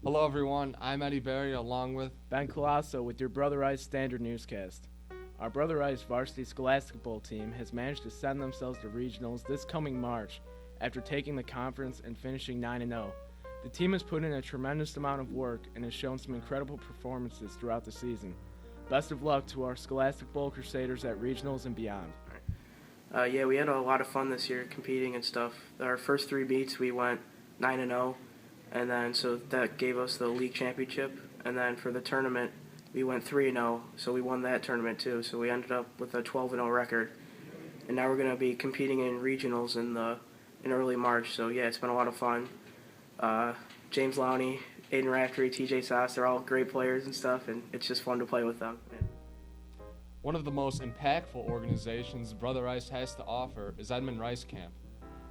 Hello, everyone. I'm Eddie Berry, along with Ben Colosso with your Brother Rice Standard Newscast. Our Brother Rice varsity Scholastic Bowl team has managed to send themselves to regionals this coming March after taking the conference and finishing 9-0. The team has put in a tremendous amount of work and has shown some incredible performances throughout the season. Best of luck to our Scholastic Bowl Crusaders at regionals and beyond. Yeah, we had a lot of fun this year competing and stuff. Our first three meets we went 9-0, and then so that gave us the league championship. And then for the tournament, we went 3-0, so we won that tournament too. So we ended up with a 12-0 record, and now we're going to be competing in regionals in early March. So yeah, it's been a lot of fun. James Lowney, Aiden Raftery, TJ Sauce, they're all great players and stuff, and it's just fun to play with them. one of the most impactful organizations Brother Rice has to offer is Edmund Rice Camp.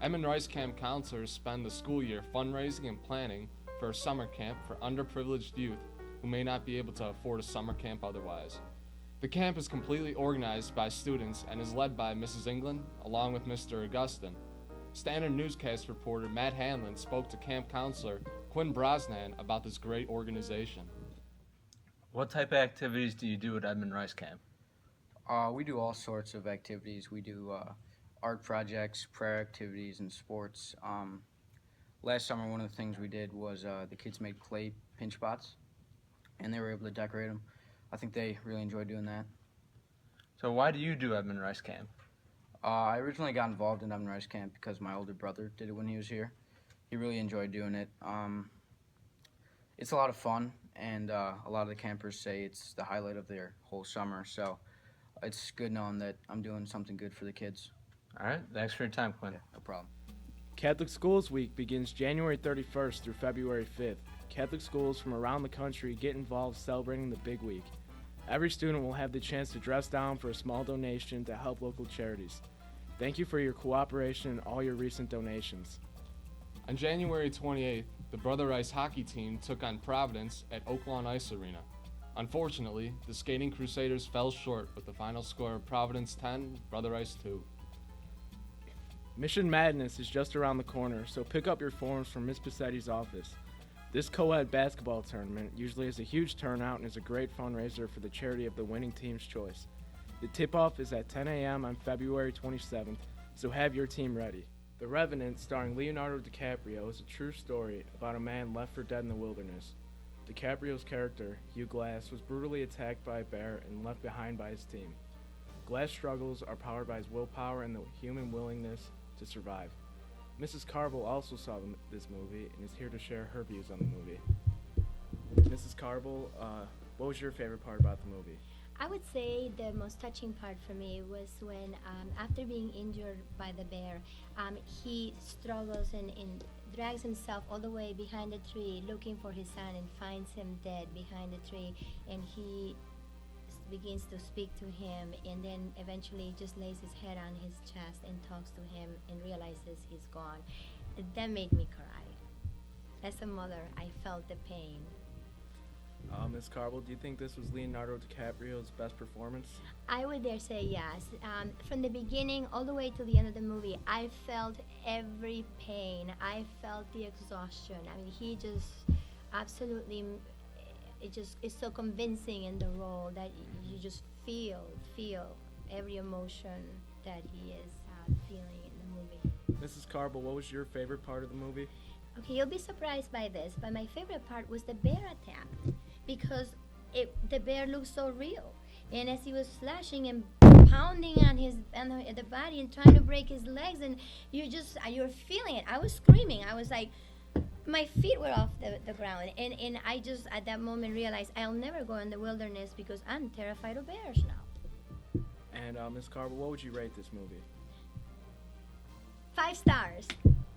Edmund Rice Camp counselors spend the school year fundraising and planning for a summer camp for underprivileged youth who may not be able to afford a summer camp otherwise. The camp is completely organized by students and is led by Mrs. England along with Mr. Augustin. Standard Newscast reporter Matt Hanlon spoke to camp counselor Quinn Brosnan about this great organization. What type of activities do you do at Edmund Rice Camp? We do all sorts of activities. We do art projects, prayer activities, and sports. Last summer, one of the things we did was the kids made clay pinch pots, and they were able to decorate them. I think they really enjoyed doing that. So why do you do Edmund Rice Camp? I originally got involved in Edmund Rice Camp because my older brother did it when he was here. He really enjoyed doing it. It's a lot of fun, and a lot of the campers say it's the highlight of their whole summer. So it's good knowing that I'm doing something good for the kids. All right, thanks for your time, Quinn. Yeah, no problem. Catholic Schools Week begins January 31st through February 5th. Catholic schools from around the country get involved celebrating the big week. Every student will have the chance to dress down for a small donation to help local charities. Thank you for your cooperation and all your recent donations. On January 28th, the Brother Rice hockey team took on Providence at Oaklawn Ice Arena. Unfortunately, the Skating Crusaders fell short with the final score of Providence 10, Brother Rice 2. Mission Madness is just around the corner, so pick up your forms from Ms. Passetti's office. This co-ed basketball tournament usually has a huge turnout and is a great fundraiser for the charity of the winning team's choice. The tip-off is at 10 a.m. on February 27th, so have your team ready. The Revenant, starring Leonardo DiCaprio, is a true story about a man left for dead in the wilderness. DiCaprio's character, Hugh Glass, was brutally attacked by a bear and left behind by his team. Glass' struggles are powered by his willpower and the human willingness to survive. Mrs. Carbol also saw this movie and is here to share her views on the movie. Mrs. Carbol, what was your favorite part about the movie? I would say the most touching part for me was when, after being injured by the bear, he struggles and drags himself all the way behind the tree looking for his son and finds him dead behind the tree, and he begins to speak to him, and then eventually just lays his head on his chest and talks to him and realizes he's gone. That made me cry. As a mother, I felt the pain. Ms. Carbol, do you think this was Leonardo DiCaprio's best performance? I would dare say yes. From the beginning all the way to the end of the movie, I felt every pain. I felt the exhaustion. I mean, he just absolutely, it just is so convincing in the role that you just feel every emotion that he is feeling in the movie. Mrs. Carbol, what was your favorite part of the movie? Okay, you'll be surprised by this, but my favorite part was the bear attack, because the bear looked so real, and as he was slashing and pounding on the body and trying to break his legs, and you're feeling it. I was screaming. I was like, my feet were off the ground, and I just at that moment realized I'll never go in the wilderness because I'm terrified of bears now. And Ms. Carbol, what would you rate this movie? 5 stars.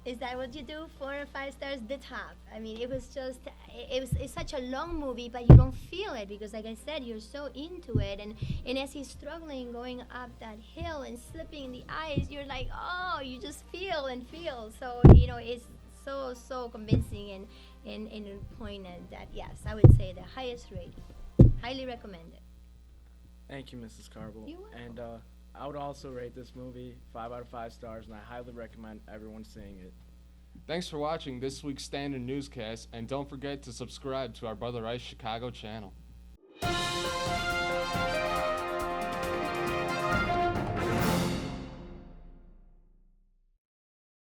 Is that what you do? 4 or 5 stars? The top. I mean, it's such a long movie, but you don't feel it because, like I said, you're so into it. And as he's struggling going up that hill and slipping in the ice, you're like, oh, you just feel and feel. So, it's so convincing and poignant that, yes, I would say the highest rating. Highly recommended. Thank you, Mrs. Carbol. You're welcome. And I would also rate this movie 5 out of 5 stars, and I highly recommend everyone seeing it. Thanks for watching this week's Standard Newscast, and don't forget to subscribe to our Brother Rice Chicago channel.